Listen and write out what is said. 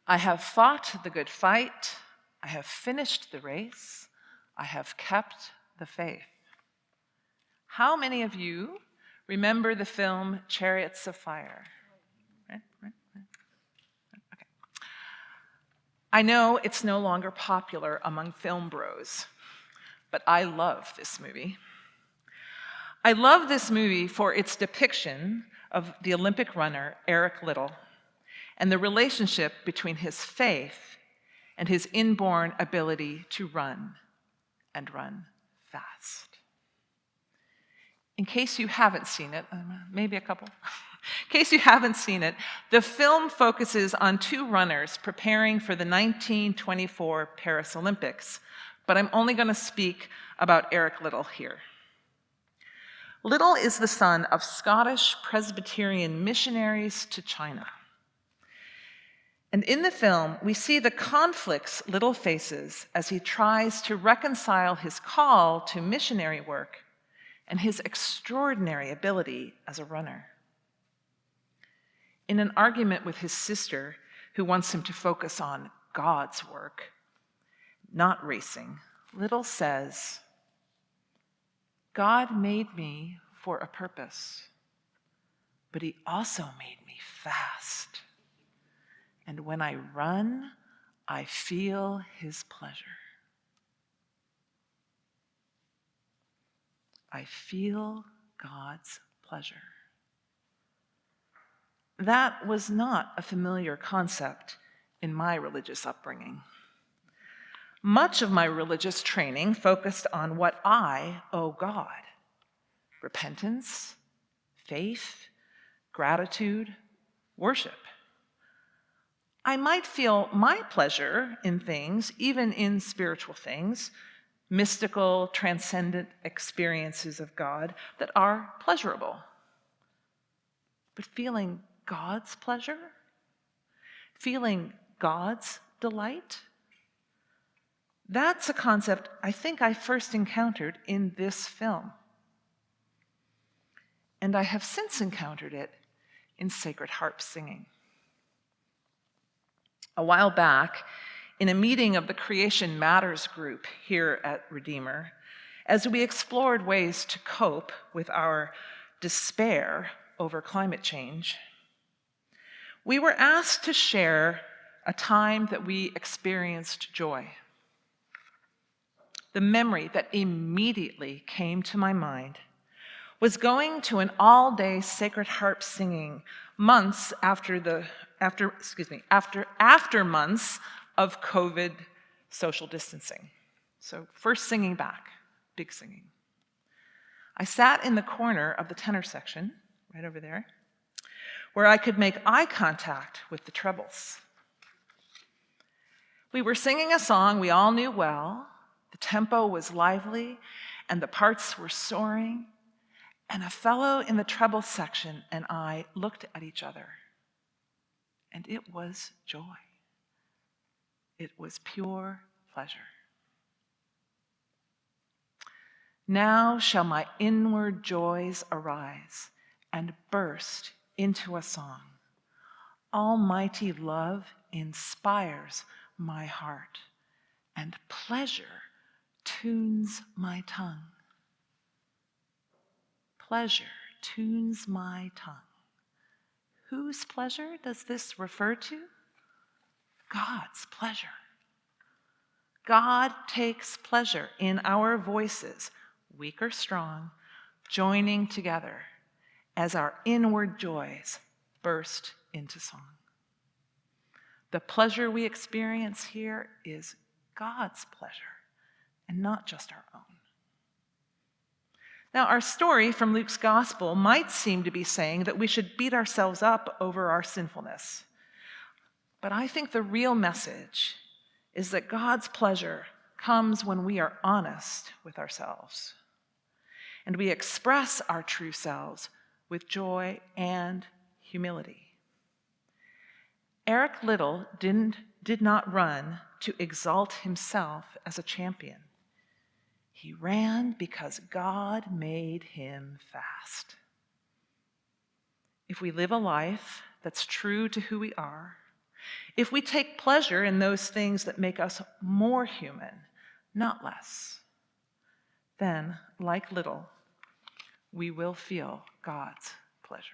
I have fought the good fight. I have finished the race. I have kept the faith. How many of you remember the film Chariots of Fire? Right. Okay. I know it's no longer popular among film bros, but I love this movie. I love this movie for its depiction of the Olympic runner Eric Liddell and the relationship between his faith and his inborn ability to run and run fast. In case you haven't seen it, maybe a couple. In case you haven't seen it, the film focuses on two runners preparing for the 1924 Paris Olympics, but I'm only going to speak about Eric Liddell here. Liddell is the son of Scottish Presbyterian missionaries to China. And in the film, we see the conflicts Liddell faces as he tries to reconcile his call to missionary work and his extraordinary ability as a runner. In an argument with his sister, who wants him to focus on God's work, not racing, Liddell says, "God made me for a purpose, but he also made me fast. And when I run, I feel his pleasure. I feel God's pleasure." That was not a familiar concept in my religious upbringing. Much of my religious training focused on what I owe God: repentance, faith, gratitude, worship. I might feel my pleasure in things, even in spiritual things, mystical, transcendent experiences of God that are pleasurable. But feeling God's pleasure, feeling God's delight, that's a concept I think I first encountered in this film. And I have since encountered it in sacred harp singing. A while back, in a meeting of the Creation Matters group here at Redeemer, as we explored ways to cope with our despair over climate change, we were asked to share a time that we experienced joy. The memory that immediately came to my mind was going to an all-day sacred harp singing months after months of COVID social distancing. So first singing back, big singing. I sat in the corner of the tenor section, right over there, where I could make eye contact with the trebles. We were singing a song we all knew well. The tempo was lively, and the parts were soaring. And a fellow in the treble section and I looked at each other, and it was joy. It was pure pleasure. Now shall my inward joys arise and burst into a song. Almighty love inspires my heart, and pleasure tunes my tongue. Pleasure tunes my tongue. Whose pleasure does this refer to? God's pleasure. God takes pleasure in our voices, weak or strong, joining together as our inward joys burst into song. The pleasure we experience here is God's pleasure and not just our own. Now, our story from Luke's gospel might seem to be saying that we should beat ourselves up over our sinfulness. But I think the real message is that God's pleasure comes when we are honest with ourselves and we express our true selves with joy and humility. Eric Liddell did not run to exalt himself as a champion. He ran because God made him fast. If we live a life that's true to who we are, if we take pleasure in those things that make us more human, not less, then, like little, we will feel God's pleasure.